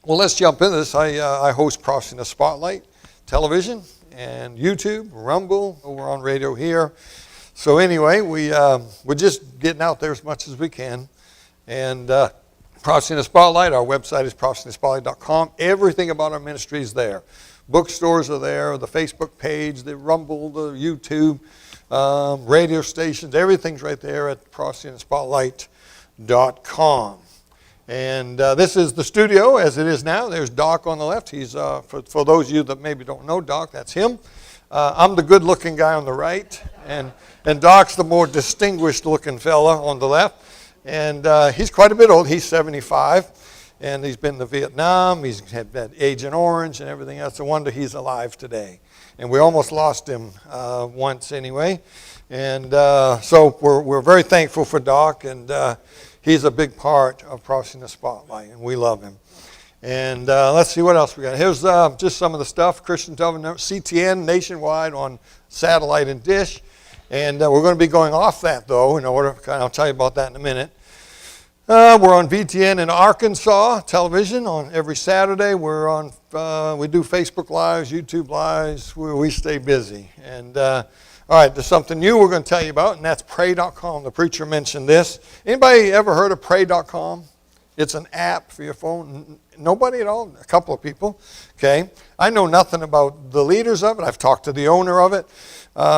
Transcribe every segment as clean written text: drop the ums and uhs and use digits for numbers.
Well, let's jump into this. I host Prophecy in the Spotlight television and YouTube, Rumble, over on radio here. So anyway, we're just getting out there as much as we can. And Prophecy in the Spotlight, our website is prophecyinthespotlight.com. Everything about our ministry is there. Bookstores are there, the Facebook page, the Rumble, the YouTube, radio stations, everything's right there at prophecyinthespotlight.com. And this is the studio as it is now. There's Doc on the left. He's for those of you that maybe don't know Doc, that's him. I'm the good-looking guy on the right, and Doc's the more distinguished-looking fella on the left. And he's quite a bit old. He's 75, and he's been to Vietnam. He's had Agent Orange and everything else. No wonder he's alive today. And we almost lost him once anyway. And so we're very thankful for Doc, and he's a big part of Prophecy in the Spotlight, and we love him. And let's see what else we got. Here's just some of the stuff. Christian Television, CTN nationwide on satellite and dish. And we're going to be going off that, though, in order. I'll tell you about that in a minute. We're on VTN in Arkansas television on every Saturday. We're on. We do Facebook Lives, YouTube Lives. We stay busy. And all right, there's something new we're going to tell you about, and that's Pray.com. The preacher mentioned this. Anybody ever heard of Pray.com? It's an app for your phone. Nobody at all? A couple of people. Okay. I know nothing about the leaders of it. I've talked to the owner of it.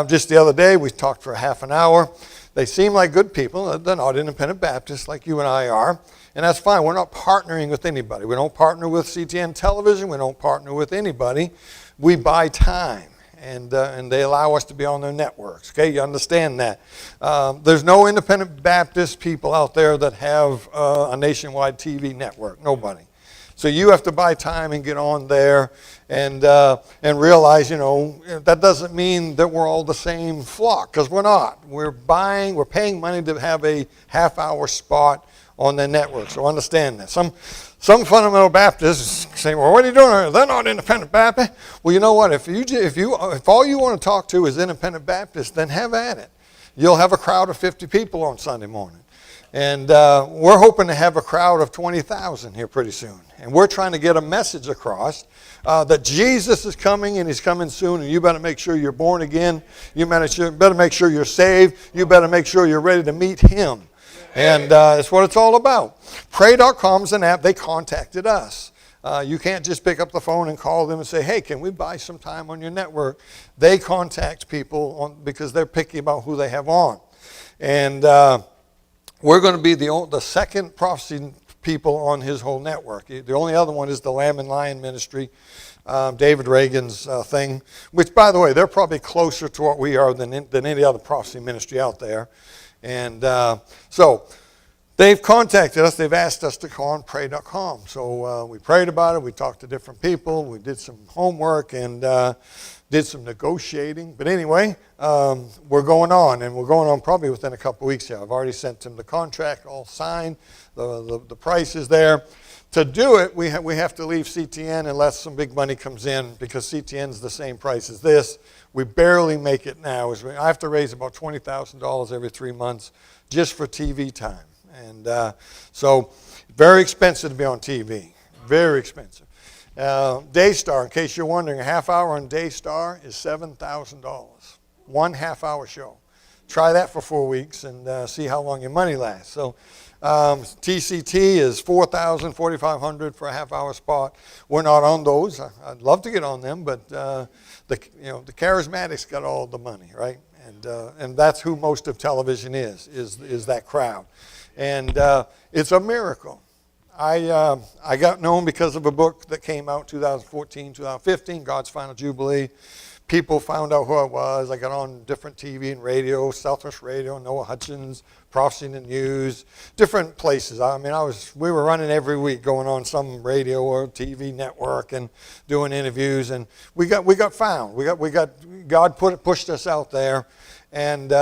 Just the other day, we talked for half an hour. They seem like good people. They're not independent Baptists like you and I are. And that's fine. We're not partnering with anybody. We don't partner with CTN Television. We don't partner with anybody. We buy time. And they allow us to be on their networks. Okay, you understand that. There's no independent Baptist people out there that have a nationwide TV network. Nobody. So you have to buy time and get on there and realize, that doesn't mean that we're all the same flock, because we're not. We're paying money to have a half-hour spot on their network. So understand that. Some fundamental Baptists say, well, what are you doing? They're not independent Baptist. Well, you know what? If all you want to talk to is independent Baptist, then have at it. You'll have a crowd of 50 people on Sunday morning. And we're hoping to have a crowd of 20,000 here pretty soon. And we're trying to get a message across that Jesus is coming, and he's coming soon, and you better make sure you're born again. You better make sure you're saved. You better make sure you're ready to meet him. And that's what it's all about. Pray.com is an app. They contacted us. You can't just pick up the phone and call them and say, hey, can we buy some time on your network? They contact people because they're picky about who they have on. And we're going to be the second prophecy people on his whole network. The only other one is the Lamb and Lion Ministry, David Reagan's thing, which, by the way, they're probably closer to what we are than any other prophecy ministry out there. And so they've contacted us. They've asked us to call on Pray.com. So we prayed about it. We talked to different people. We did some homework and did some negotiating. But anyway, we're going on. And we're going on probably within a couple of weeks here. I've already sent them the contract all signed. The price is there. To do it, we have to leave CTN unless some big money comes in, because CTN's the same price as this. We barely make it now. I have to raise about $20,000 every 3 months just for TV time. And so very expensive to be on TV. Very expensive. Daystar, in case you're wondering, a half hour on Daystar is $7,000. 1 half-hour show. Try that for 4 weeks and see how long your money lasts. So TCT is $4,000, $4,500 for a half-hour spot. We're not on those. I'd love to get on them, but the charismatics got all the money, right? And that's who most of television is that crowd. And it's a miracle. I got known because of a book that came out 2014, 2015, God's Final Jubilee. People found out who I was. I got on different TV and radio, Southwest Radio, Noah Hutchins, Prophecy in the News, different places. I mean, we were running every week, going on some radio or TV network and doing interviews, and we got found. God pushed us out there, and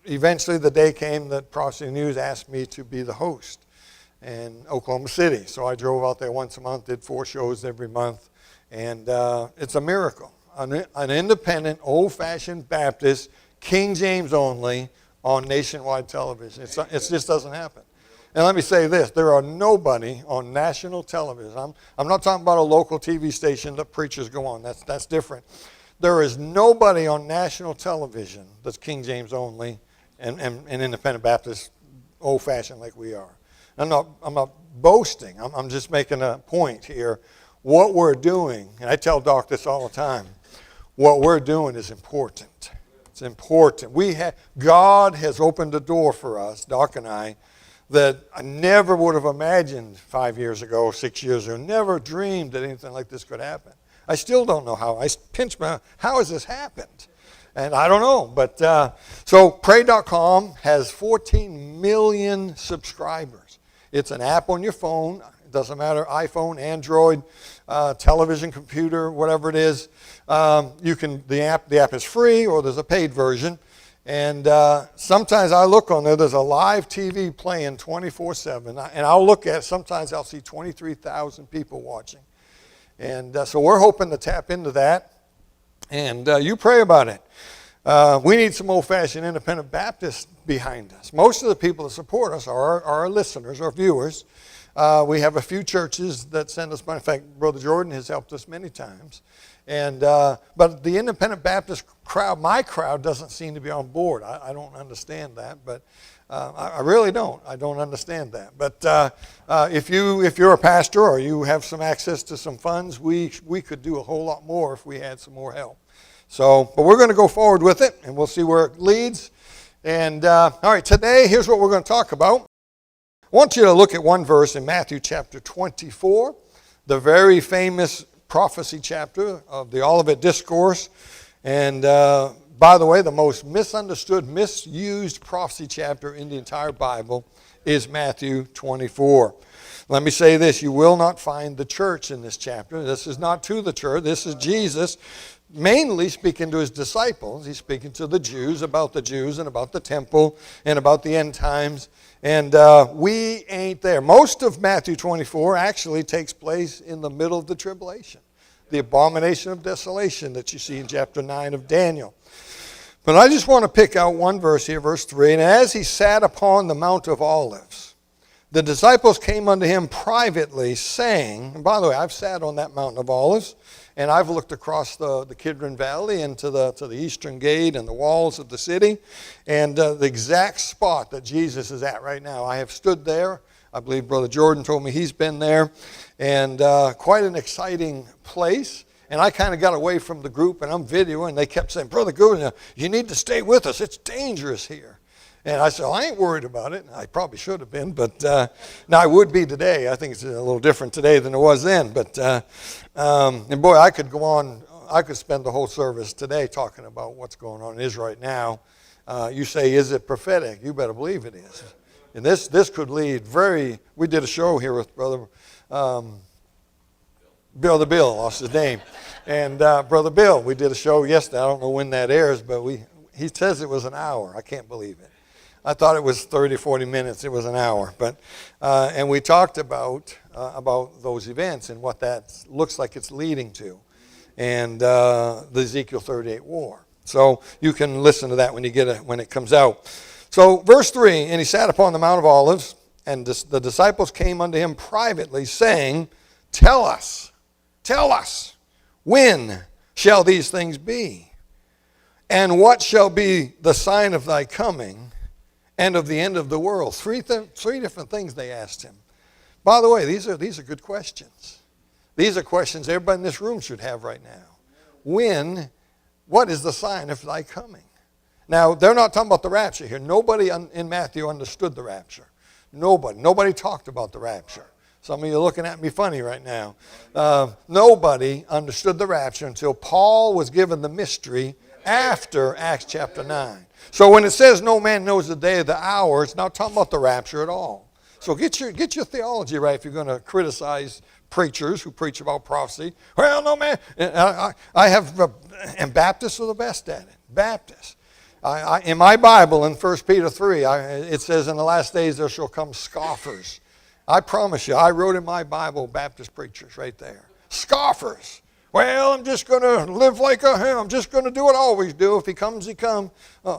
eventually the day came that Prophecy in the News asked me to be the host in Oklahoma City. So I drove out there once a month, did 4 shows every month, and it's a miracle. An independent, old-fashioned Baptist, King James only, on nationwide television. It just doesn't happen. And let me say this, there are nobody on national television. I'm not talking about a local TV station that preachers go on. That's different. There is nobody on national television that's King James only and Independent Baptist old-fashioned like we are. I'm not boasting. I'm just making a point here. What we're doing, and I tell Doc this all the time, what we're doing is important. It's important. God has opened a door for us, Doc and I, that I never would have imagined 5 years ago, 6 years ago. Never dreamed that anything like this could happen. I still don't know how. I pinch how has this happened? And I don't know. But so pray.com has 14 million subscribers. It's an app on your phone. It doesn't matter, iPhone, Android, television, computer, whatever it is. The app is free, or there's a paid version. And sometimes I look on there's a live TV playing 24/7. And I'll look at it. Sometimes I'll see 23,000 people watching. And so we're hoping to tap into that. And you pray about it. We need some old-fashioned independent Baptists behind us. Most of the people that support us are our listeners, our viewers. We have a few churches that send us money. In fact, Brother Jordan has helped us many times. And but the independent Baptist crowd, my crowd, doesn't seem to be on board. I don't understand that, but I really don't. I don't understand that. But if you're a pastor or you have some access to some funds, we could do a whole lot more if we had some more help. So, but we're going to go forward with it, and we'll see where it leads. And all right, today here's what we're going to talk about. I want you to look at one verse in Matthew chapter 24, the very famous prophecy chapter of the Olivet Discourse. And by the way, the most misunderstood, misused prophecy chapter in the entire Bible is Matthew 24. Let me say this, you will not find the church in this chapter. This is not to the church. This is Jesus mainly speaking to his disciples. He's speaking to the Jews and about the temple and about the end times. And we ain't there. Most of Matthew 24 actually takes place in the middle of the tribulation. The abomination of desolation that you see in chapter 9 of Daniel. But I just want to pick out one verse here, verse 3. And as he sat upon the Mount of Olives, the disciples came unto him privately, saying, and by the way, I've sat on that Mountain of Olives, and I've looked across the Kidron Valley and to the eastern gate and the walls of the city, and the exact spot that Jesus is at right now. I have stood there. I believe Brother Jordan told me he's been there, and quite an exciting place. And I kind of got away from the group, and I'm videoing, and they kept saying, Brother Goodwin, you need to stay with us. It's dangerous here. And I said, well, I ain't worried about it. I probably should have been, but now I would be today. I think it's a little different today than it was then. But and boy, I could go on. I could spend the whole service today talking about what's going on in Israel right now. You say, is it prophetic? You better believe it is. And this could lead we did a show here with Brother Bill, lost his name. And Brother Bill, we did a show yesterday. I don't know when that airs, but he says it was an hour. I can't believe it. I thought it was 30, 40 minutes. It was an hour. But and we talked about those events and what that looks like it's leading to. And the Ezekiel 38 war. So you can listen to that when it comes out. So verse 3, and he sat upon the Mount of Olives, and the disciples came unto him privately, saying, Tell us, when shall these things be? And what shall be the sign of thy coming and of the end of the world? Three different things they asked him. By the way, these are good questions. These are questions everybody in this room should have right now. What is the sign of thy coming? Now, they're not talking about the rapture here. Nobody in Matthew understood the rapture. Nobody talked about the rapture. Some of you are looking at me funny right now. Nobody understood the rapture until Paul was given the mystery after Acts chapter 9. So when it says no man knows the day or the hour, it's not talking about the rapture at all. So get your theology right if you're going to criticize preachers who preach about prophecy. Well, no man. And Baptists are the best at it. Baptists. In my Bible, in 1 Peter 3, it says, in the last days there shall come scoffers. I promise you, I wrote in my Bible Baptist preachers right there. Scoffers. Well, I'm just going to live like him. I'm just going to do what I always do. If he comes, he comes.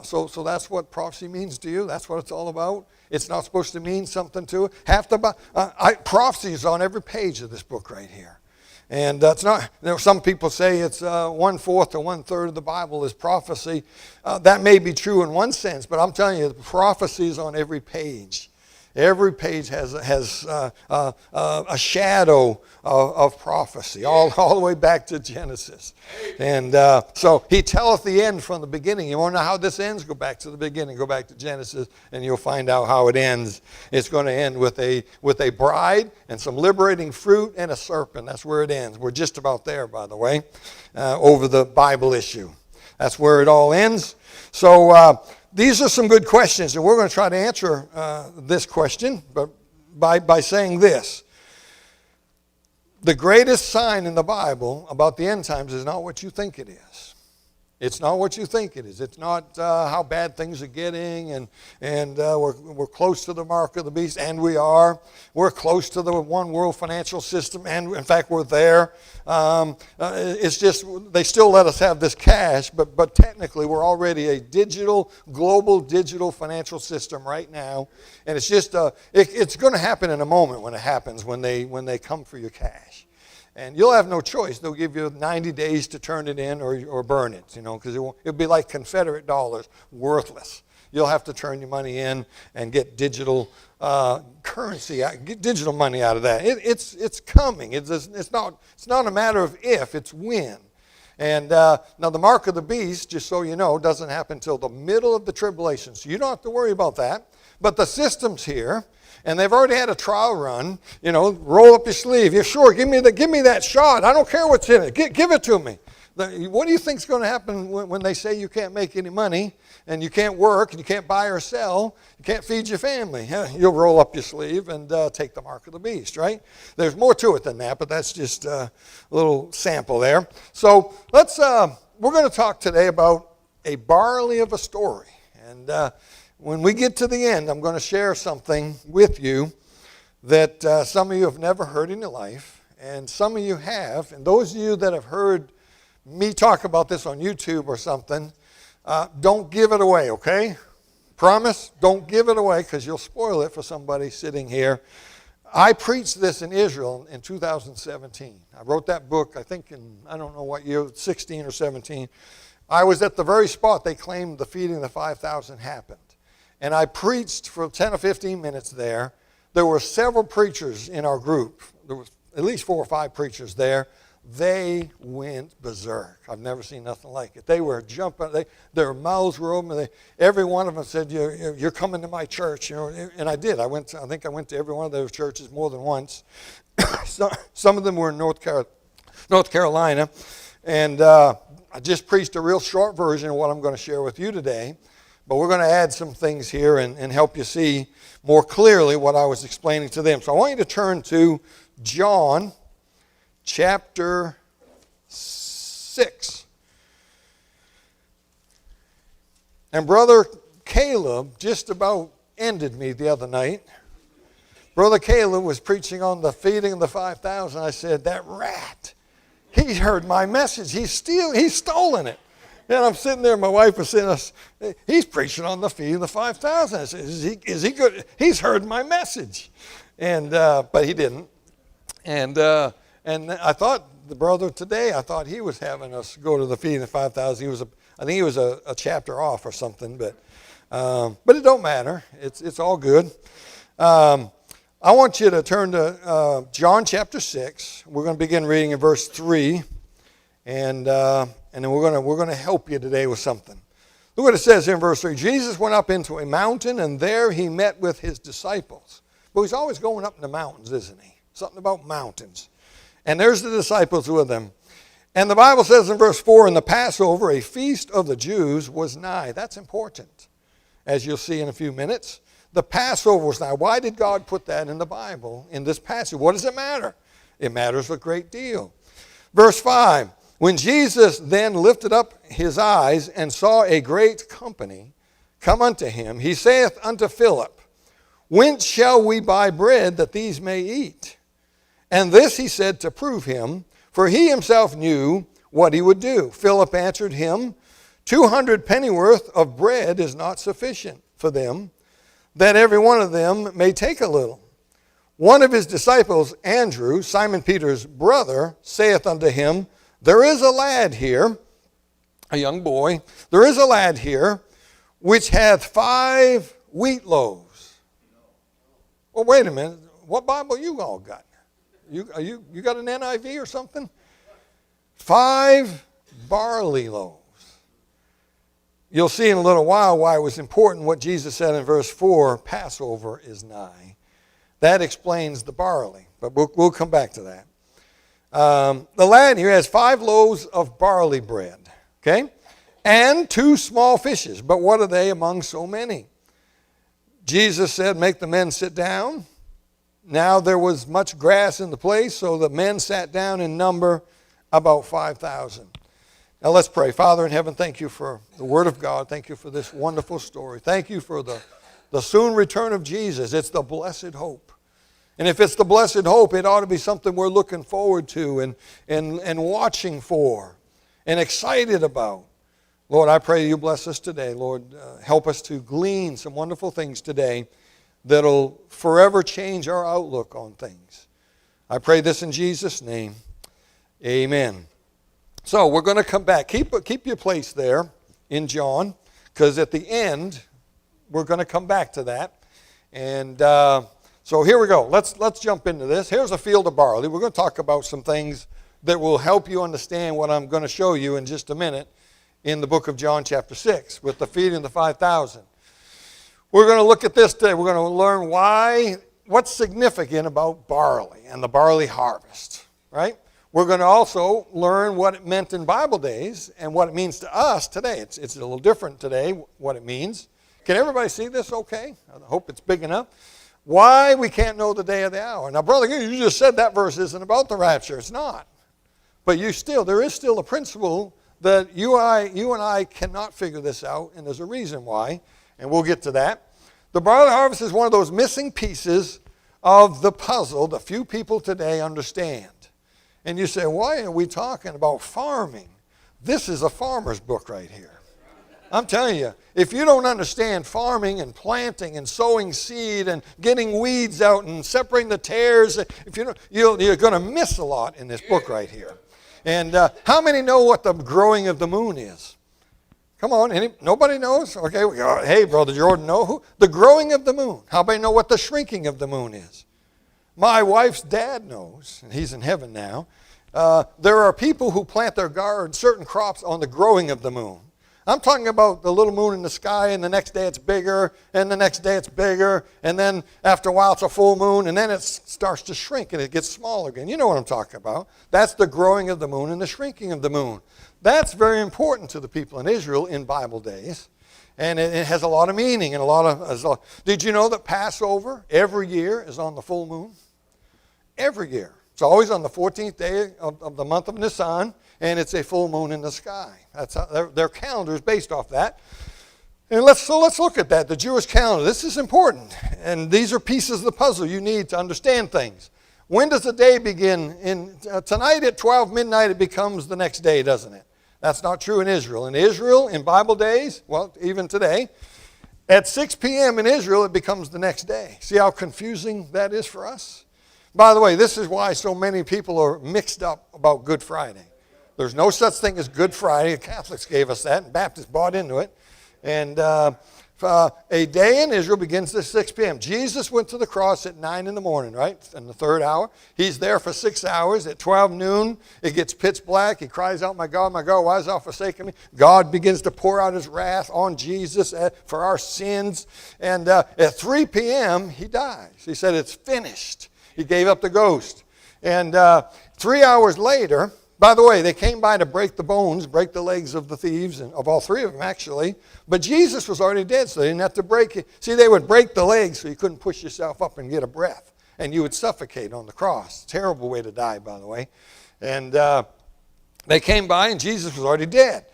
So that's what prophecy means to you? That's what it's all about? It's not supposed to mean something to it. Prophecy is on every page of this book right here. And it's not, some people say it's 1/4 or 1/3 of the Bible is prophecy. That may be true in one sense, but I'm telling you, the prophecy is on every page. Every page has a shadow of prophecy, all the way back to Genesis. And so he telleth the end from the beginning. You want to know how this ends? Go back to the beginning. Go back to Genesis, and you'll find out how it ends. It's going to end with a bride and some liberating fruit and a serpent. That's where it ends. We're just about there, by the way, over the Bible issue. That's where it all ends. So these are some good questions, and we're going to try to answer this question by saying this. The greatest sign in the Bible about the end times is not what you think it is. It's not what you think it is. It's not how bad things are getting, and we're close to the mark of the beast, and we are. We're close to the one world financial system, and in fact we're there. It's just they still let us have this cash, but technically we're already a global digital financial system right now, and it's just it's going to happen in a moment when it happens, when they come for your cash. And you'll have no choice. They'll give you 90 days to turn it in or burn it, because it'll be like Confederate dollars, worthless. You'll have to turn your money in and get digital currency, get digital money out of that. It's coming. It's not a matter of if, it's when. And now the mark of the beast, just so you know, doesn't happen until the middle of the tribulation. So you don't have to worry about that. But the system's here. And they've already had a trial run. Roll up your sleeve. Yeah, sure, give me that shot. I don't care what's in it. Give it to me. What do you think's going to happen when they say you can't make any money and you can't work and you can't buy or sell, you can't feed your family? You'll roll up your sleeve and take the mark of the beast, right? There's more to it than that, but that's just a little sample there. So we're going to talk today about a barley of a story. And when we get to the end, I'm going to share something with you that some of you have never heard in your life, and some of you have. And those of you that have heard me talk about this on YouTube or something, don't give it away, okay? Promise, don't give it away, because you'll spoil it for somebody sitting here. I preached this in Israel in 2017. I wrote that book, I think in, I don't know what year, 16 or 17. I was at the very spot they claimed the feeding of the 5,000 happened. And I preached for 10 or 15 minutes there. There were several preachers in our group. There was at least 4 or 5 preachers there. They went berserk. I've never seen nothing like it. They were jumping. Their mouths were open. Every one of them said, "You're coming to my church." And I did. I think I went to every one of those churches more than once. Some of them were in North Carolina. And I just preached a real short version of what I'm going to share with you today. But we're going to add some things here and help you see more clearly what I was explaining to them. So I want you to turn to John chapter 6. And Brother Caleb just about ended me the other night. Brother Caleb was preaching on the feeding of the 5,000. I said, that rat, he heard my message. He's stolen it. And I'm sitting there, my wife was saying, he's preaching on the feeding of the 5,000. I said, is he good? He's heard my message. And but he didn't. And I thought the brother today, I thought he was having us go to the feeding of the 5,000. I think he was a chapter off or something, but it don't matter. It's all good. I want you to turn to John chapter 6. We're going to begin reading in verse 3. And then we're going to help you today with something. Look what it says here in verse 3. Jesus went up into a mountain, and there he met with his disciples. But he's always going up in the mountains, isn't he? Something about mountains. And there's the disciples with him. And the Bible says in verse 4, in the Passover, a feast of the Jews was nigh. That's important, as you'll see in a few minutes. The Passover was nigh. Why did God put that in the Bible, in this passage? What does it matter? It matters a great deal. Verse 5. When Jesus then lifted up his eyes and saw a great company come unto him, he saith unto Philip, whence shall we buy bread that these may eat? And this he said to prove him, for he himself knew what he would do. Philip answered him, 200 pennyworth of bread is not sufficient for them that every one of them may take a little. One of his disciples, Andrew, Simon Peter's brother, saith unto him, There is a lad here, a young boy, there is a lad here, which hath 5 wheat loaves. Well, wait a minute. What Bible you all got? You got an NIV or something? 5 barley loaves. You'll see in a little while why it was important what Jesus said in verse 4, Passover is nigh. That explains the barley, but we'll come back to that. The lad here has 5 loaves of barley bread, okay? And 2 small fishes, but what are they among so many? Jesus said, make the men sit down. Now there was much grass in the place, so the men sat down in number about 5,000. Now let's pray. Father in heaven, thank you for the word of God. Thank you for this wonderful story. Thank you for the soon return of Jesus. It's the blessed hope. And if it's the blessed hope, it ought to be something we're looking forward to and watching for and excited about. Lord, I pray you bless us today. Lord, help us to glean some wonderful things today that'll forever change our outlook on things. I pray this in Jesus' name. Amen. So we're going to come back. Keep your place there in John, because at the end, we're going to come back to that. And so here we go. Let's jump into this. Here's a field of barley. We're going to talk about some things that will help you understand what I'm going to show you in just a minute in the book of John chapter 6 with the feeding of the 5,000. We're going to look at this today. We're going to learn what's significant about barley and the barley harvest, right? We're going to also learn what it meant in Bible days and what it means to us today. It's a little different today, what it means. Can everybody see this okay? I hope it's big enough. Why we can't know the day or the hour. Now, brother, you just said that verse isn't about the rapture. It's not. But there is still a principle that you and I cannot figure this out, and there's a reason why, and we'll get to that. The barley harvest is one of those missing pieces of the puzzle that few people today understand. And you say, why are we talking about farming? This is a farmer's book right here. I'm telling you, if you don't understand farming and planting and sowing seed and getting weeds out and separating the tares, if you don't, you're going to miss a lot in this book right here. And how many know what the growing of the moon is? Come on, nobody knows? Okay, hey, Brother Jordan, know the growing of the moon. How many know what the shrinking of the moon is? My wife's dad knows, and he's in heaven now. There are people who plant their garden, certain crops on the growing of the moon. I'm talking about the little moon in the sky, and the next day it's bigger, and the next day it's bigger, and then after a while it's a full moon, and then it starts to shrink, and it gets smaller again. You know what I'm talking about. That's the growing of the moon and the shrinking of the moon. That's very important to the people in Israel in Bible days, and it has a lot of meaning and a lot of. Did you know that Passover every year is on the full moon? Every year. It's always on the 14th day of the month of Nisan, and it's a full moon in the sky. That's how their calendar is based off that. And let's look at that, the Jewish calendar. This is important, and these are pieces of the puzzle you need to understand things. When does the day begin? Tonight at 12 midnight, it becomes the next day, doesn't it? That's not true in Israel. In Israel, in Bible days, well, even today, at 6 p.m. in Israel, it becomes the next day. See how confusing that is for us? By the way, this is why so many people are mixed up about Good Friday. There's no such thing as Good Friday. The Catholics gave us that, and Baptists bought into it. And a day in Israel begins at 6 p.m. Jesus went to the cross at 9 in the morning, right? In the third hour. He's there for 6 hours. At 12 noon, it gets pitch black. He cries out, my God, why hast thou forsaken me? God begins to pour out his wrath on Jesus for our sins. And at 3 p.m., he dies. He said, it's finished. He gave up the ghost. And 3 hours later, by the way, they came by to break the bones, break the legs of the thieves, and of all 3 of them actually. But Jesus was already dead, so they didn't have to break it. See, they would break the legs so you couldn't push yourself up and get a breath. And you would suffocate on the cross. Terrible way to die, by the way. And they came by and Jesus was already dead.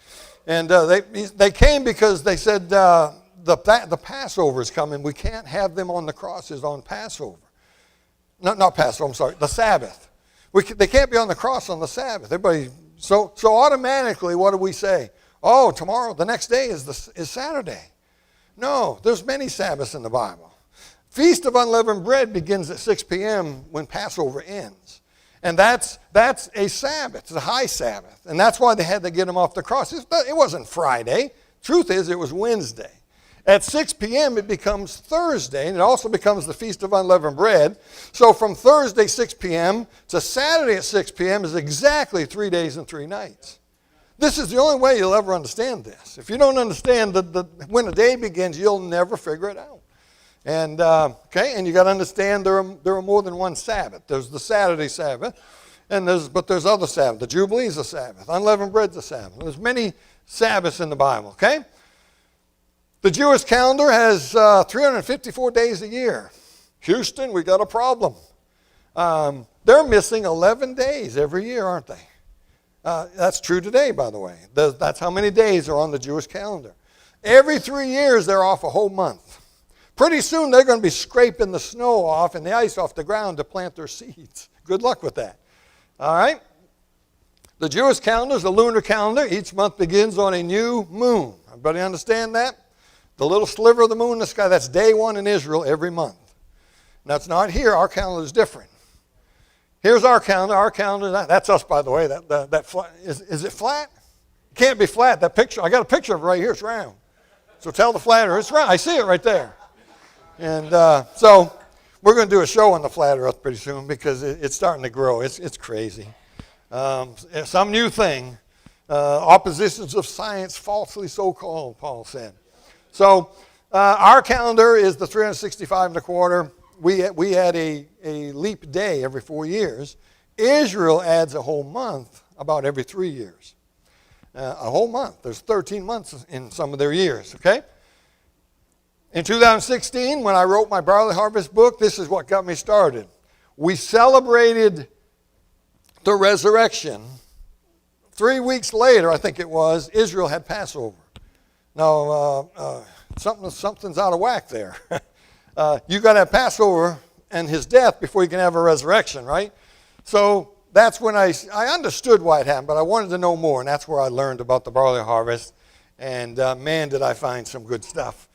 And they came because they said the Passover is coming. We can't have them on the crosses on Passover. Not Passover, I'm sorry, the Sabbath. They can't be on the cross on the Sabbath. So automatically, what do we say? Oh, tomorrow, the next day is Saturday. No, there's many Sabbaths in the Bible. Feast of Unleavened Bread begins at 6 p.m. when Passover ends. And that's a Sabbath. It's a high Sabbath. And that's why they had to get him off the cross. It wasn't Friday. Truth is, it was Wednesday. At 6 p.m., it becomes Thursday, and it also becomes the Feast of Unleavened Bread. So from Thursday, 6 p.m., to Saturday at 6 p.m. is exactly 3 days and 3 nights. This is the only way you'll ever understand this. If you don't understand when a day begins, you'll never figure it out. And and you got to understand there are more than one Sabbath. There's the Saturday Sabbath, but there's other Sabbath. The Jubilee is a Sabbath. Unleavened bread's a Sabbath. There's many Sabbaths in the Bible. Okay. The Jewish calendar has 354 days a year. Houston, we got a problem. They're missing 11 days every year, aren't they? That's true today, by the way. That's how many days are on the Jewish calendar. Every 3 years, they're off a whole month. Pretty soon, they're going to be scraping the snow off and the ice off the ground to plant their seeds. Good luck with that. All right? The Jewish calendar is a lunar calendar. Each month begins on a new moon. Everybody understand that? The little sliver of the moon in the sky, that's day one in Israel every month. Now, it's not here. Our calendar is different. Here's our calendar. Our calendar, that's us, by the way. Is it flat? It can't be flat. That picture, I got a picture of it right here. It's round. So tell the flat earth, it's round. I see it right there. And so we're going to do a show on the flat earth pretty soon because it's starting to grow. It's crazy. Some new thing. Oppositions of science, falsely so-called, Paul said. So our calendar is the 365 and a quarter. We add a leap day every 4 years. Israel adds a whole month about every 3 years. A whole month. There's 13 months in some of their years, okay? In 2016, when I wrote my Barley Harvest book, this is what got me started. We celebrated the resurrection. 3 weeks later, I think it was, Israel had Passover. Now, something's out of whack there. You got to have Passover and his death before you can have a resurrection, right? So that's when I understood why it happened, but I wanted to know more, and that's where I learned about the barley harvest. And man, did I find some good stuff.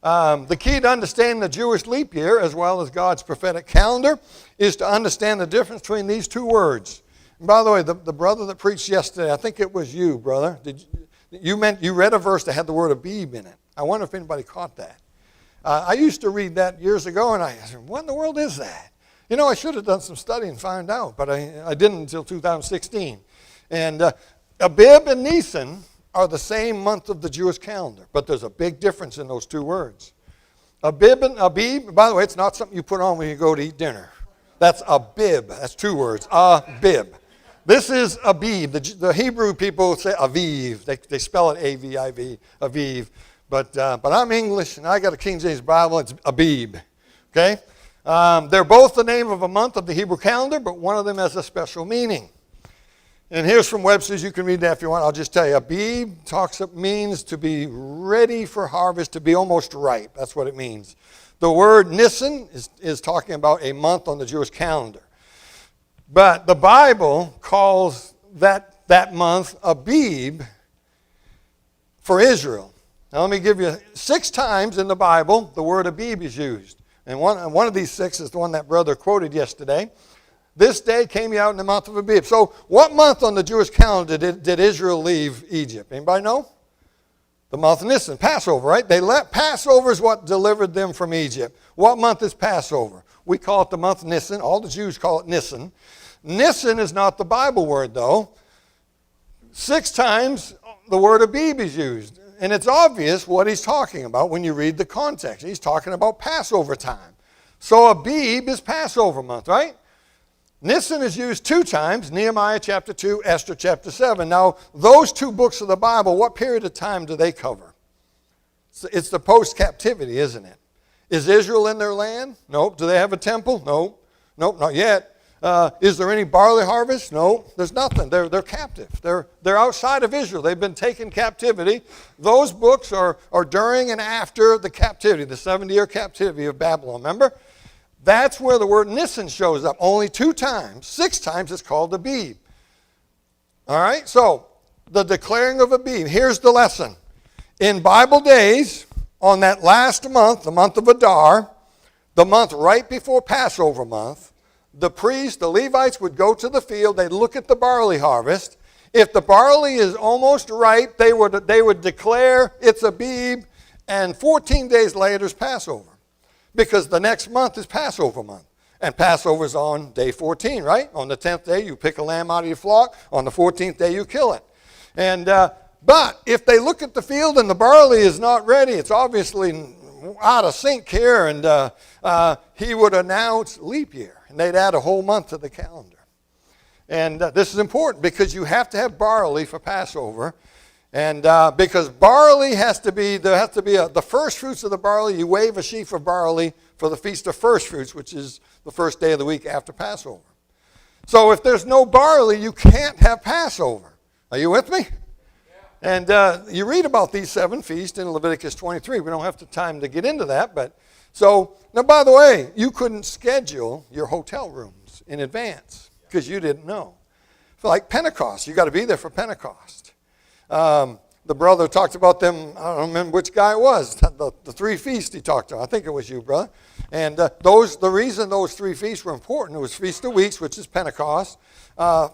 The key to understanding the Jewish leap year, as well as God's prophetic calendar, is to understand the difference between these two words. And by the way, the brother that preached yesterday, I think it was you, brother. You read a verse that had the word Abib in it. I wonder if anybody caught that. I used to read that years ago, and I said, what in the world is that? You know, I should have done some study and found out, but I didn't until 2016. And Abib and Nisan are the same month of the Jewish calendar, but there's a big difference in those two words. Abib, by the way, it's not something you put on when you go to eat dinner. That's Abib. That's 2 words. Abib. This is Abib. The Hebrew people say Aviv. They spell it A-V-I-V, Aviv. But I'm English, and I got a King James Bible. It's Abib. Okay? They're both the name of a month of the Hebrew calendar, but one of them has a special meaning. And here's from Webster's. You can read that if you want. I'll just tell you. Abib means to be ready for harvest, to be almost ripe. That's what it means. The word Nisan is talking about a month on the Jewish calendar. But the Bible calls that month Abib for Israel. Now let me give you 6 times in the Bible the word Abib is used. And one of these 6 is the one that brother quoted yesterday. This day came you out in the month of Abib. So what month on the Jewish calendar did Israel leave Egypt? Anybody know? The month of Nisan, Passover, right? Passover is what delivered them from Egypt. What month is Passover? We call it the month Nisan. All the Jews call it Nisan. Nisan is not the Bible word, though. 6 times the word Abib is used. And it's obvious what he's talking about when you read the context. He's talking about Passover time. So Abib is Passover month, right? Nisan is used 2 times, Nehemiah chapter 2, Esther chapter 7. Now, those 2 books of the Bible, what period of time do they cover? It's the post-captivity, isn't it? Is Israel in their land? Nope. Do they have a temple? Nope. Nope, not yet. Is there any barley harvest? No, there's nothing. They're captive. They're outside of Israel. They've been taken captivity. Those books are during and after the captivity, the 70-year captivity of Babylon. Remember? That's where the word Nisan shows up. Only 2 times. 6 times it's called Abib. All right? So, the declaring of Abib. Here's the lesson. In Bible days, on that last month, the month of Adar, the month right before Passover month, the priests, the Levites would go to the field. They'd look at the barley harvest. If the barley is almost ripe, they would declare it's Abib, and 14 days later is Passover, because the next month is Passover month. And Passover's on day 14, right? On the 10th day, you pick a lamb out of your flock. On the 14th day, you kill it. And but if they look at the field and the barley is not ready, it's obviously out of sync here, and he would announce leap year, and they'd add a whole month to the calendar. And this is important because you have to have barley for Passover, and because barley has to be, the first fruits of the barley. You wave a sheaf of barley for the Feast of First Fruits, which is the first day of the week after Passover. So if there's no barley, you can't have Passover. Are you with me? And you read about these 7 feasts in Leviticus 23. We don't have the time to get into that. But so, now by the way, you couldn't schedule your hotel rooms in advance because you didn't know. Like Pentecost, you got to be there for Pentecost. The brother talked about them, I don't remember which guy it was, the 3 feasts he talked about. I think it was you, brother. And the reason those 3 feasts were important, it was Feast of Weeks, which is Pentecost,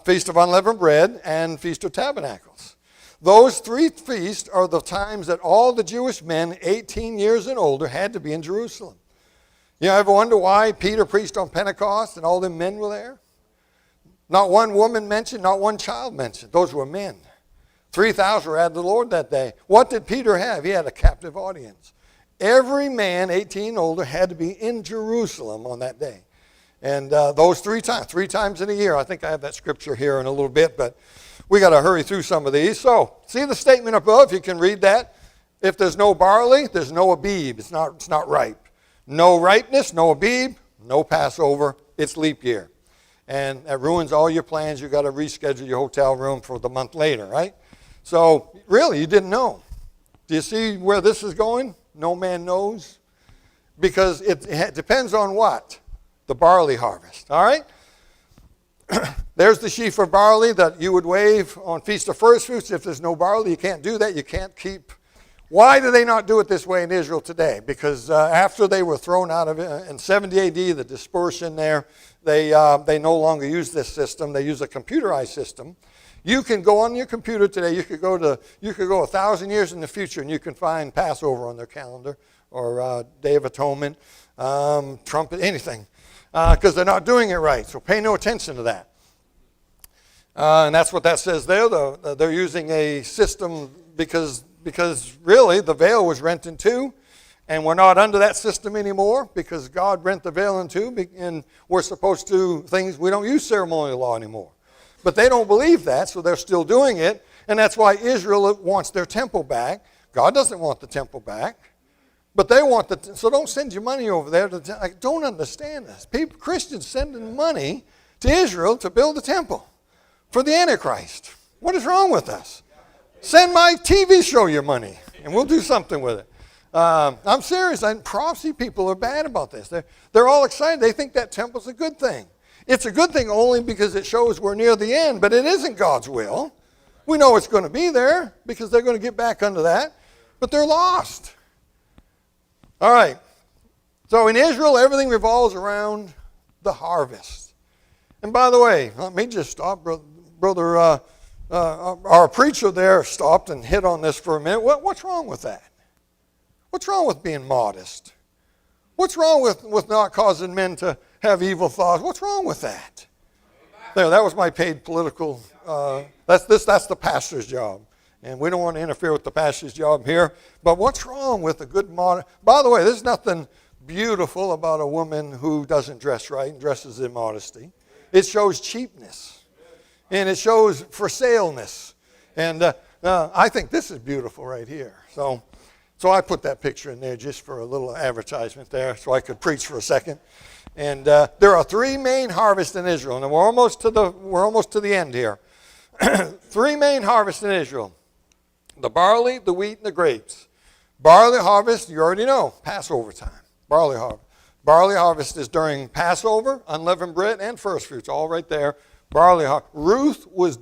Feast of Unleavened Bread, and Feast of Tabernacles. Those 3 feasts are the times that all the Jewish men 18 years and older had to be in Jerusalem. You ever wonder why Peter preached on Pentecost and all the men were there? Not one woman mentioned, not one child mentioned. Those were men. 3,000 were at the Lord that day. What did Peter have? He had a captive audience. Every man 18 and older had to be in Jerusalem on that day. And those 3 times in a year. I think I have that scripture here in a little bit, but we got to hurry through some of these. So, see the statement above, you can read that. If there's no barley, there's no Abib. It's not ripe. No ripeness, no Abib, no Passover. It's leap year. And that ruins all your plans. You've got to reschedule your hotel room for the month later, right? So, really, you didn't know. Do you see where this is going? No man knows. Because it depends on what? The barley harvest, all right? There's the sheaf of barley that you would wave on Feast of First Fruits. If there's no barley, you can't do that. You can't keep. Why do they not do it this way in Israel today? Because after they were thrown out of it in 70 AD, the dispersion there, they no longer use this system. They use a computerized system. You can go on your computer today. You could go 1,000 years in the future, and you can find Passover on their calendar or Day of Atonement, trumpet, anything. Because they're not doing it right. So pay no attention to that. And that's what that says there. They're using a system because really the veil was rent in 2, and we're not under that system anymore because God rent the veil in 2, and we're supposed to things. We don't use ceremonial law anymore. But they don't believe that, so they're still doing it, and that's why Israel wants their temple back. God doesn't want the temple back. But they want so don't send your money over there. I don't understand this. Christians sending money to Israel to build a temple for the Antichrist. What is wrong with us? Send my TV show your money, and we'll do something with it. I'm serious. Prophecy people are bad about this. They're all excited. They think that temple's a good thing. It's a good thing only because it shows we're near the end, but it isn't God's will. We know it's going to be there because they're going to get back under that, but they're lost. All right, so in Israel, everything revolves around the harvest. And by the way, let me just stop, brother. Our preacher there stopped and hit on this for a minute. What's wrong with that? What's wrong with being modest? What's wrong with not causing men to have evil thoughts? What's wrong with that? There, that was my paid political. That's the pastor's job. And we don't want to interfere with the pastor's job here. But what's wrong with a good modern... By the way, there's nothing beautiful about a woman who doesn't dress right and dresses in modesty. It shows cheapness. And it shows for saleness. And I think this is beautiful right here. So I put that picture in there just for a little advertisement there so I could preach for a second. And there are 3 main harvests in Israel. And we're almost to the end here. 3 main harvests in Israel. The barley, the wheat, and the grapes. Barley harvest, you already know, Passover time. Barley harvest. Barley harvest is during Passover, unleavened bread, and first fruits, all right there. Barley harvest. Ruth was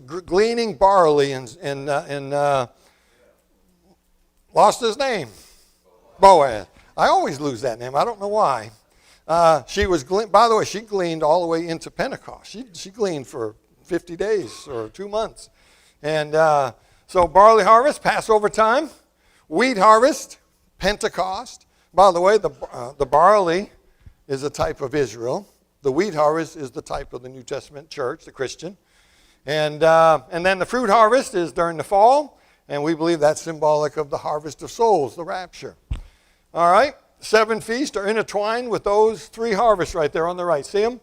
gleaning barley and lost his name. Boaz. I always lose that name. I don't know why. She was, by the way, she gleaned all the way into Pentecost. She gleaned for 50 days or 2 months. And so barley harvest, Passover time. Wheat harvest, Pentecost. By the way, the barley is a type of Israel. The wheat harvest is the type of the New Testament church, the Christian. And then the fruit harvest is during the fall. And we believe that's symbolic of the harvest of souls, the rapture. All right. 7 feasts are intertwined with those 3 harvests right there on the right. See them?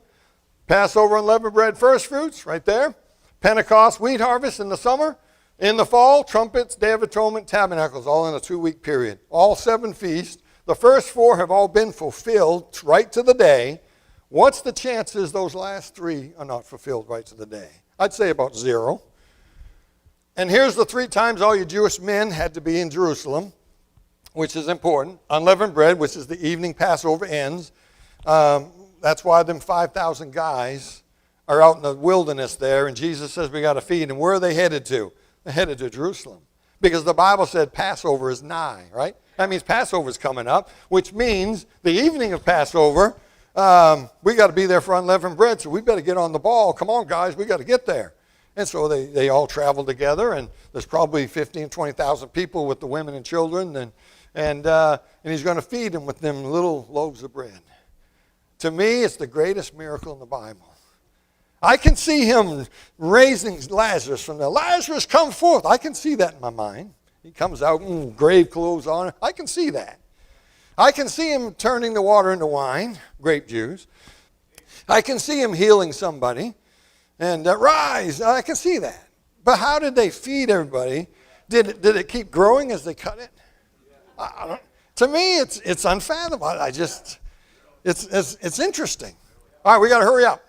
Passover, unleavened bread, first fruits, right there. Pentecost, wheat harvest in the summer. In the fall, trumpets, Day of Atonement, tabernacles, all in a 2-week period. All 7 feasts. The first 4 have all been fulfilled right to the day. What's the chances those last 3 are not fulfilled right to the day? I'd say about 0. And here's the 3 times all you Jewish men had to be in Jerusalem, which is important. Unleavened bread, which is the evening Passover ends. That's why them 5,000 guys are out in the wilderness there, and Jesus says we got to feed them. Where are they headed to? They're headed to Jerusalem. Because the Bible said Passover is nigh, right? That means Passover is coming up, which means the evening of Passover, we got to be there for unleavened bread, so we better get on the ball. Come on, guys, we got to get there. And so they all travel together, and there's probably 15,000, 20,000 people with the women and children, and he's going to feed them with them little loaves of bread. To me, it's the greatest miracle in the Bible. I can see him raising Lazarus from there. Lazarus, come forth. I can see that in my mind. He comes out, grave clothes on. I can see that. I can see him turning the water into wine, grape juice. I can see him healing somebody. And rise, I can see that. But how did they feed everybody? Did it keep growing as they cut it? I don't, to me, it's unfathomable. It's interesting. All right, we got to hurry up.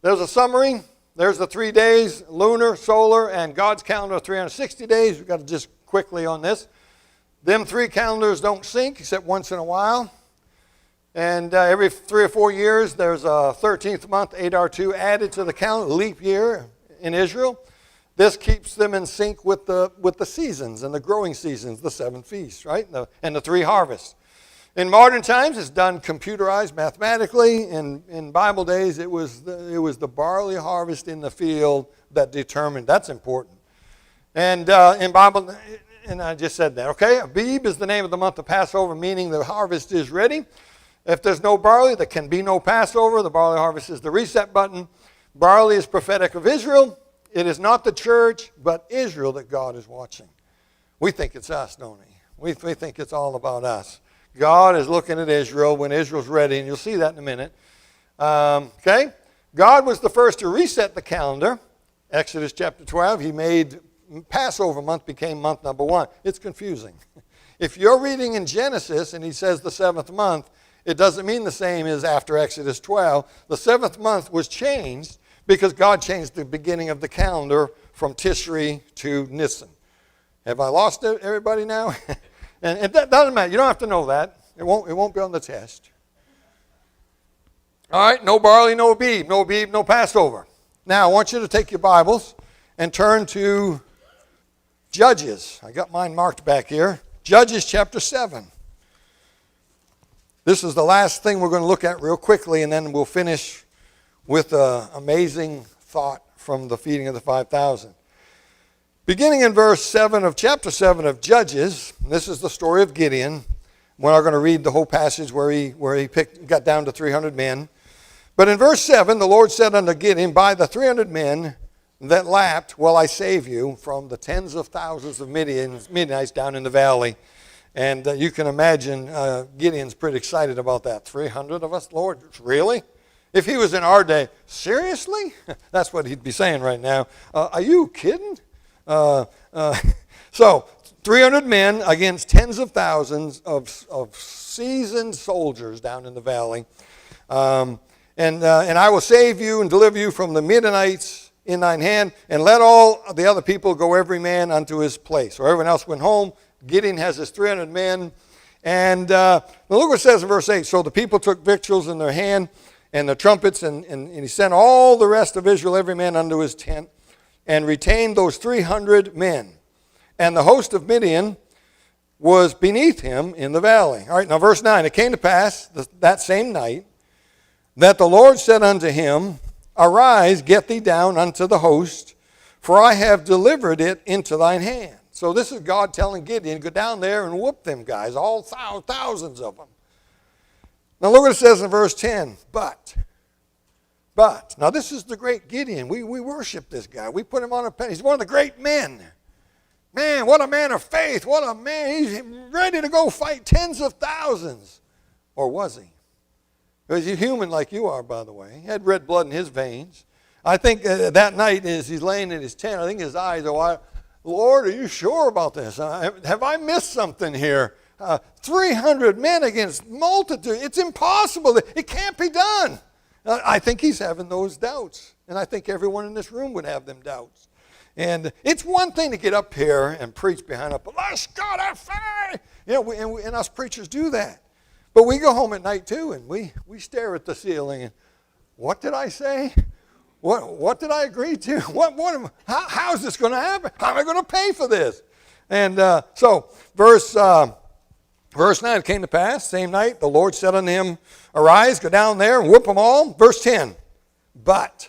There's a summary. There's the 3 days, lunar, solar, and God's calendar of 360 days. We've got to just quickly on this. Them 3 calendars don't sync except once in a while. And every 3 or 4 years, there's a 13th month, Adar 2, added to the calendar, leap year in Israel. This keeps them in sync with the seasons and the growing seasons, the 7 feasts, right? And the 3 harvests. In modern times, it's done computerized mathematically. In Bible days, it was the barley harvest in the field that determined. That's important. And in Bible, and I just said that, okay? Abib is the name of the month of Passover, meaning the harvest is ready. If there's no barley, there can be no Passover. The barley harvest is the reset button. Barley is prophetic of Israel. It is not the church, but Israel that God is watching. We think it's us, don't we? We think it's all about us. God is looking at Israel when Israel's ready, and you'll see that in a minute. Okay? God was the first to reset the calendar. Exodus chapter 12, he made Passover month became month number 1. It's confusing. If you're reading in Genesis and he says the 7th month, it doesn't mean the same as after Exodus 12. The 7th month was changed because God changed the beginning of the calendar from Tishri to Nisan. Have I lost everybody now? And that doesn't matter. You don't have to know that. It won't be on the test. All right, no barley, no Abib, no Passover. Now, I want you to take your Bibles and turn to Judges. I got mine marked back here. Judges chapter 7. This is the last thing we're going to look at real quickly, and then we'll finish with an amazing thought from the feeding of the 5,000. Beginning in verse 7 of chapter 7 of Judges, this is the story of Gideon. We're not going to read the whole passage where he got down to 300 men. But in verse 7, the Lord said unto Gideon, by the 300 men that lapped will I save you from the tens of thousands of Midianites down in the valley. And you can imagine Gideon's pretty excited about that. 300 of us, Lord, really? If he was in our day, seriously? That's what he'd be saying right now. Are you kidding? So 300 men against tens of thousands of seasoned soldiers down in the valley. And I will save you and deliver you from the Midianites in thine hand, and let all the other people go every man unto his place. So everyone else went home. Gideon has his 300 men. And look what it says in verse 8. So the people took victuals in their hand and the trumpets, and he sent all the rest of Israel, every man unto his tent, and retained those 300 men. And the host of Midian was beneath him in the valley. All right, now verse 9. It came to pass that same night that the Lord said unto him, Arise, get thee down unto the host, for I have delivered it into thine hand. So this is God telling Gideon, go down there and whoop them guys, all thousands of them. Now look what it says in verse 10. But. Now this is the great Gideon. We worship this guy. We put him on a pedestal. He's one of the great men. Man, what a man of faith. What a man. He's ready to go fight tens of thousands. Or was he? Because he's human like you are, by the way. He had red blood in his veins. I think that night as he's laying in his tent, I think his eyes are wide. Lord, are you sure about this? Have I missed something here? 300 men against multitude. It's impossible. It can't be done. I think he's having those doubts. And I think everyone in this room would have them doubts. And it's one thing to get up here and preach behind a, let's God have faith. You know, and us preachers do that. But we go home at night too, and we stare at the ceiling. And what did I say? What did I agree to? How is this going to happen? How am I going to pay for this? And so verse 9, it came to pass, same night, the Lord said unto him, Arise, go down there and whoop them all. Verse 10, but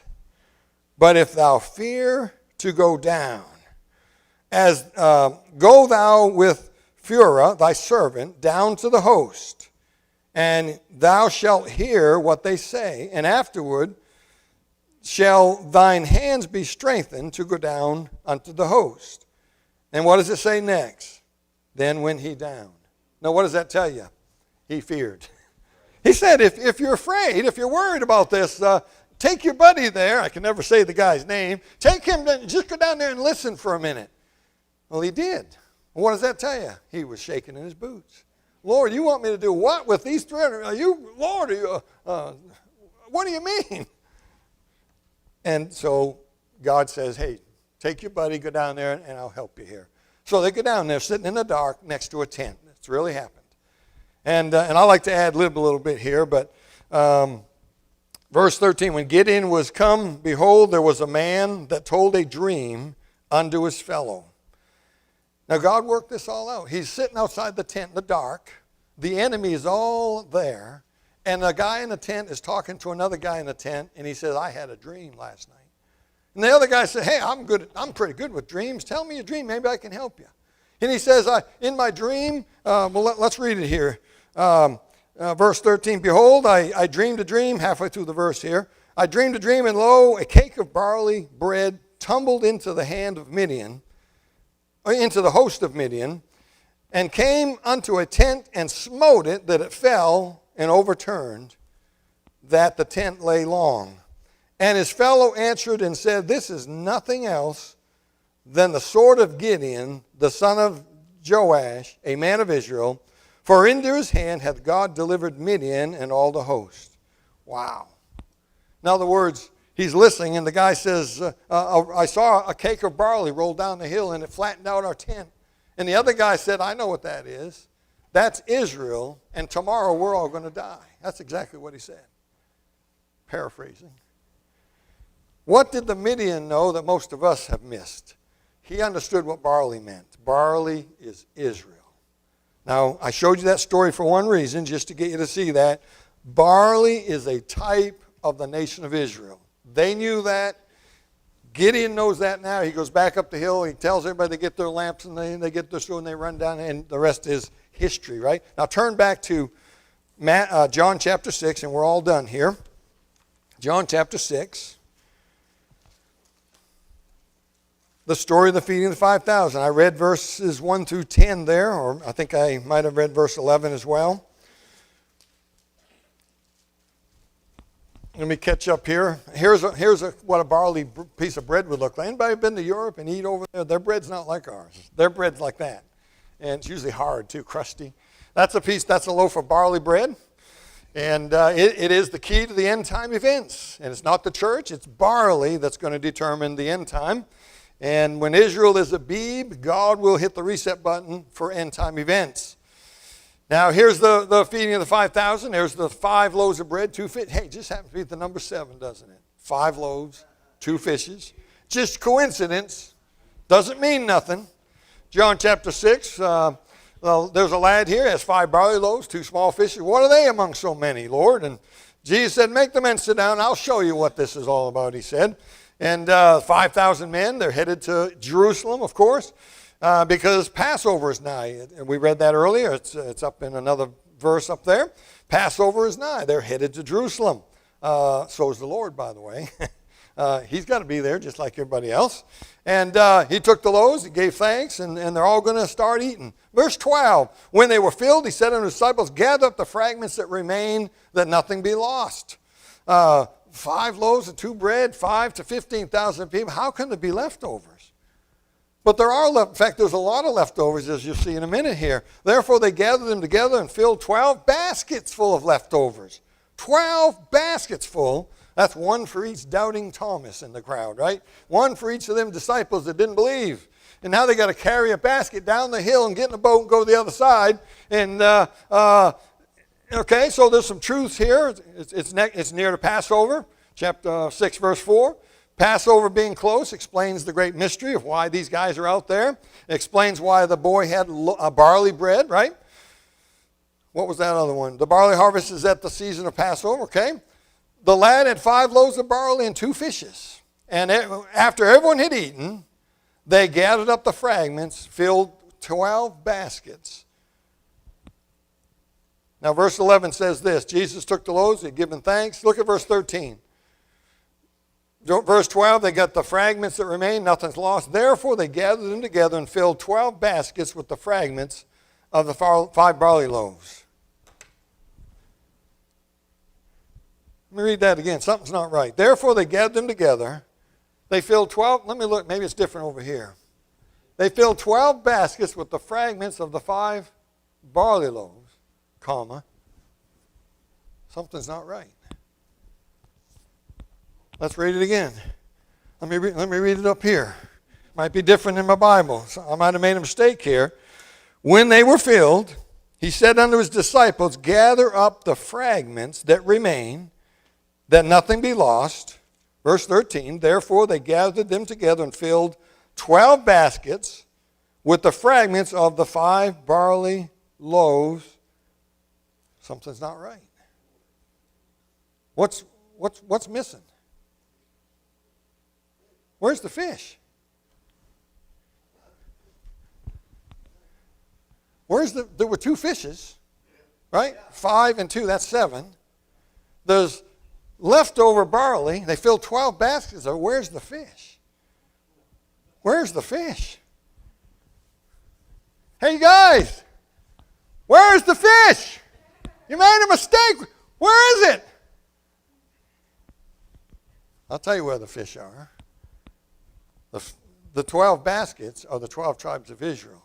if thou fear to go down, go thou with Phurah, thy servant, down to the host, and thou shalt hear what they say, and afterward shall thine hands be strengthened to go down unto the host. And what does it say next? Then went he down. Now what does that tell you? He feared. He said, if you're afraid, if you're worried about this, take your buddy there. I can never say the guy's name. Take him, just go down there and listen for a minute. Well, he did. What does that tell you? He was shaking in his boots. Lord, you want me to do what with these 300? Lord, what do you mean? And so God says, hey, take your buddy, go down there, and I'll help you here. So they go down there, sitting in the dark next to a tent. It's really happened. And I like to ad-lib a little bit here, but verse 13, when Gideon was come, behold, there was a man that told a dream unto his fellow. Now God worked this all out. He's sitting outside the tent in the dark. The enemy is all there. And the guy in the tent is talking to another guy in the tent, and he says, I had a dream last night. And the other guy said, hey, I'm pretty good with dreams. Tell me a dream. Maybe I can help you. And he says, in my dream, let's read it here. Verse 13, behold, I dreamed a dream, halfway through the verse here. I dreamed a dream, and lo, a cake of barley bread tumbled into the hand of Midian, into the host of Midian, and came unto a tent and smote it, that it fell and overturned, that the tent lay long. And his fellow answered and said, this is nothing else than the sword of Gideon, the son of Joash, a man of Israel, for into his hand hath God delivered Midian and all the host. Wow. In other words, he's listening, and the guy says, I saw a cake of barley roll down the hill, and it flattened out our tent. And the other guy said, I know what that is. That's Israel, and tomorrow we're all going to die. That's exactly what he said. Paraphrasing. What did the Midian know that most of us have missed? He understood what barley meant. Barley is Israel. Now, I showed you that story for one reason, just to get you to see that. Barley is a type of the nation of Israel. They knew that. Gideon knows that now. He goes back up the hill. He tells everybody to get their lamps, and they get their sword, and they run down, and the rest is history, right? Now, turn back to John chapter 6, and we're all done here. John chapter 6. The story of the feeding of the 5,000. I read verses 1 through 10 there, or I think I might have read verse 11 as well. Let me catch up here. Here's what a barley piece of bread would look like. Anybody been to Europe and eat over there? Their bread's not like ours. Their bread's like that. And it's usually hard too, crusty. That's a loaf of barley bread. And it is the key to the end time events. And it's not the church, it's barley that's going to determine the end time. And when Israel is Abib, God will hit the reset button for end time events. Now here's the feeding of the 5,000. There's the 5 loaves of bread, 2 fish. Hey, it just happens to be the number 7, doesn't it? 5 loaves, 2 fishes. Just coincidence. Doesn't mean nothing. John chapter 6, Well, there's a lad here, has 5 barley loaves, 2 small fishes. What are they among so many, Lord? And Jesus said, make the men sit down. I'll show you what this is all about, he said. And 5,000 men, they're headed to Jerusalem, of course, because Passover is nigh. We read that earlier. It's up in another verse up there. Passover is nigh. They're headed to Jerusalem. So is the Lord, by the way. He's got to be there just like everybody else. And he took the loaves, he gave thanks, and they're all going to start eating. Verse 12, when they were filled, he said unto his disciples, gather up the fragments that remain, that nothing be lost. 5 loaves and 2 bread, 5 to 15,000 people. How can there be leftovers? But there are, in fact, there's a lot of leftovers, as you'll see in a minute here. Therefore, they gathered them together and filled 12 baskets full of leftovers. 12 baskets full. That's 1 for each doubting Thomas in the crowd, right? 1 for each of them disciples that didn't believe. And now they got to carry a basket down the hill and get in a boat and go to the other side. And, okay, so there's some truths here. It's near the Passover, chapter 6, verse 4. Passover being close explains the great mystery of why these guys are out there. It explains why the boy had barley bread, right? What was that other one? The barley harvest is at the season of Passover, okay? The lad had 5 loaves of barley and 2 fishes. And after everyone had eaten, they gathered up the fragments, filled 12 baskets. Now, verse 11 says this. Jesus took the loaves, he had given thanks. Look at verse 13. Verse 12, they got the fragments that remain, nothing's lost. Therefore, they gathered them together and filled 12 baskets with the fragments of the 5 barley loaves. Let me read that again. Something's not right. Therefore, they gathered them together. They filled 12. Let me look. Maybe it's different over here. They filled 12 baskets with the fragments of the 5 barley loaves, comma. Something's not right. Let's read it again. Let me read it up here. Might be different in my Bible. So I might have made a mistake here. When they were filled, he said unto his disciples, gather up the fragments that remain, that nothing be lost. Verse 13, therefore they gathered them together and filled 12 baskets with the fragments of the 5 barley loaves. Something's not right. What's missing? Where's the fish? There were 2 fishes, right? 5 and 2, that's 7. There's leftover barley. They filled 12 baskets. Where's the fish? Where's the fish? Hey, guys, where's the fish? You made a mistake. Where is it? I'll tell you where the fish are. The 12 baskets are the 12 tribes of Israel.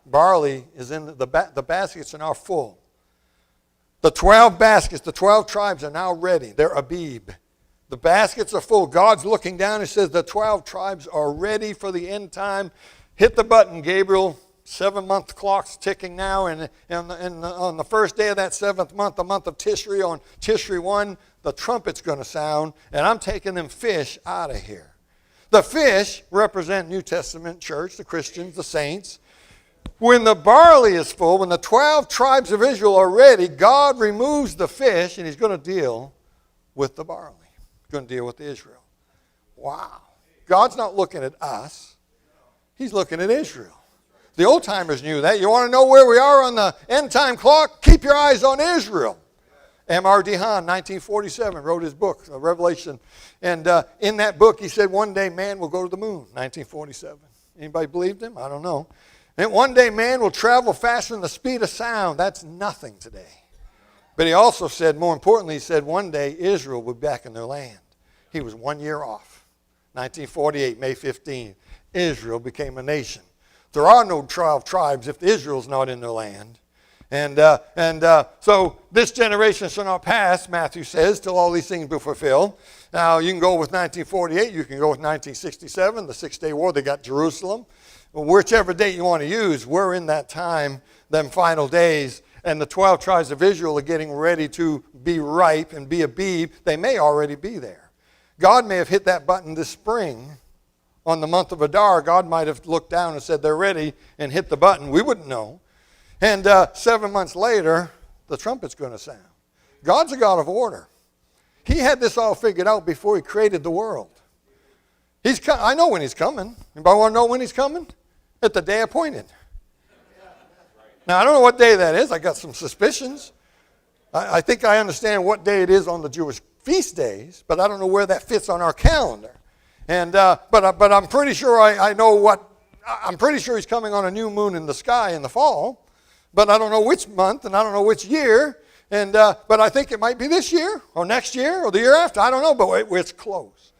Barley is in the baskets are now full. The 12 baskets, the 12 tribes are now ready. They're Abib. The baskets are full. God's looking down and says the 12 tribes are ready for the end time. Hit the button, Gabriel. 7-month clock's ticking now. And on the first day of that 7th month, the month of Tishri, on Tishri 1, the trumpet's going to sound. And I'm taking them fish out of here. The fish represent New Testament church, the Christians, the saints. When the barley is full, when the 12 tribes of Israel are ready, God removes the fish and he's going to deal with the barley. He's going to deal with Israel. Wow. God's not looking at us. He's looking at Israel. The old timers knew that. You want to know where we are on the end time clock? Keep your eyes on Israel. M.R.D. Hahn, 1947, wrote his book, Revelation. And in that book, he said one day man will go to the moon, 1947. Anybody believed him? I don't know. And one day man will travel faster than the speed of sound. That's nothing today. But he also said, more importantly, he said one day Israel will be back in their land. He was 1 year off. 1948, May 15, Israel became a nation. There are no 12 tribes if Israel's not in their land. And so this generation shall not pass, Matthew says, till all these things be fulfilled. Now, you can go with 1948. You can go with 1967, the Six-Day War. They got Jerusalem. Whichever date you want to use, we're in that time, them final days, and the 12 tribes of Israel are getting ready to be ripe and be Abib. They may already be there. God may have hit that button this spring. On the month of Adar, God might have looked down and said they're ready and hit the button. We wouldn't know. And 7 months later, the trumpet's going to sound. God's a God of order. He had this all figured out before he created the world. I know when he's coming. Anybody want to know when he's coming? At the day appointed. Now, I don't know what day that is. I got some suspicions. I think I understand what day it is on the Jewish feast days, but I don't know where that fits on our calendar. And but I'm pretty sure I know what. I'm pretty sure he's coming on a new moon in the sky in the fall, but I don't know which month and I don't know which year. And but I think it might be this year or next year or the year after. I don't know, but it's close.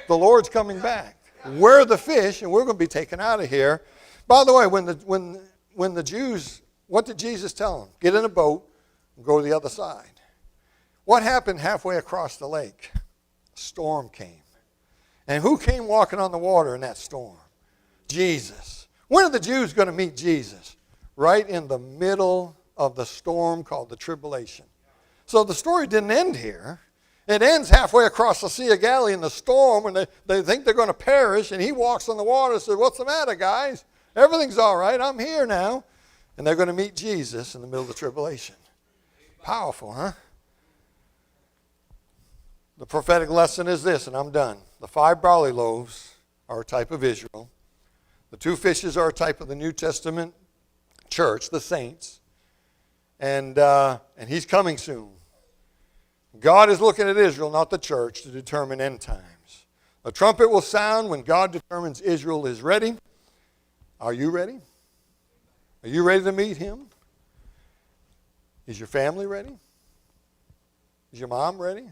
The Lord's coming back. We're the fish, and we're going to be taken out of here. By the way, when the Jews, what did Jesus tell them? Get in a boat and go to the other side. What happened halfway across the lake? A storm came. And who came walking on the water in that storm? Jesus. When are the Jews going to meet Jesus? Right in the middle of the storm called the tribulation. So the story didn't end here. It ends halfway across the Sea of Galilee in the storm when they think they're going to perish, and he walks on the water and says, "What's the matter, guys? Everything's all right. I'm here now." And they're going to meet Jesus in the middle of the tribulation. Powerful, huh? The prophetic lesson is this, and I'm done. The 5 barley loaves are a type of Israel. The 2 fishes are a type of the New Testament church, the saints. And he's coming soon. God is looking at Israel, not the church, to determine end times. A trumpet will sound when God determines Israel is ready. Are you ready? Are you ready to meet him? Is your family ready? Is your mom ready?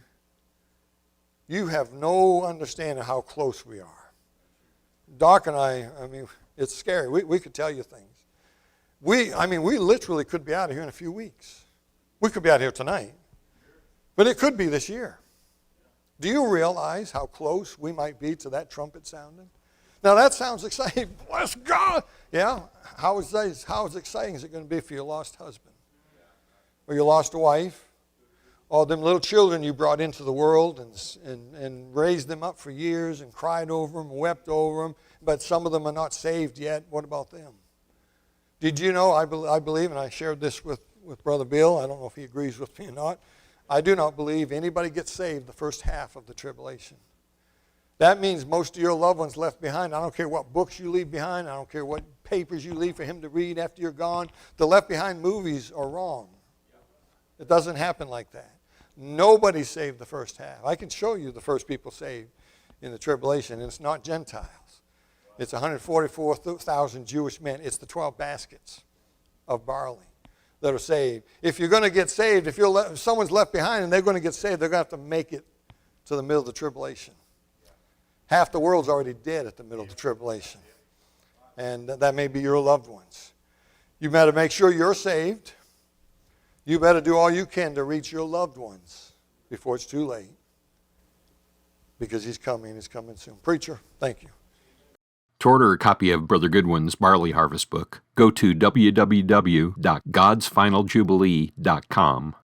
You have no understanding how close we are. Doc and I mean, it's scary. We could tell you things. We literally could be out of here in a few weeks. We could be out here tonight. But it could be this year. Do you realize how close we might be to that trumpet sounding? Now that sounds exciting. Bless God. Yeah. How exciting is it going to be for your lost husband? Or your lost wife? All them little children you brought into the world and raised them up for years and cried over them, wept over them, but some of them are not saved yet. What about them? Did you know, I believe, and I shared this with Brother Bill, I don't know if he agrees with me or not, I do not believe anybody gets saved the first half of the tribulation. That means most of your loved ones left behind. I don't care what books you leave behind. I don't care what papers you leave for him to read after you're gone. The left behind movies are wrong. It doesn't happen like that. Nobody's saved the first half. I can show you the first people saved in the tribulation, and it's not Gentiles. It's 144,000 Jewish men. It's the 12 baskets of barley that are saved. If you're going to get saved, if someone's left behind and they're going to get saved, they're going to have to make it to the middle of the tribulation. Half the world's already dead at the middle of the tribulation. And that may be your loved ones. You better make sure you're saved. You better do all you can to reach your loved ones before it's too late. Because he's coming soon. Preacher, thank you. To order a copy of Brother Goodwin's Barley Harvest book, go to www.godsfinaljubilee.com.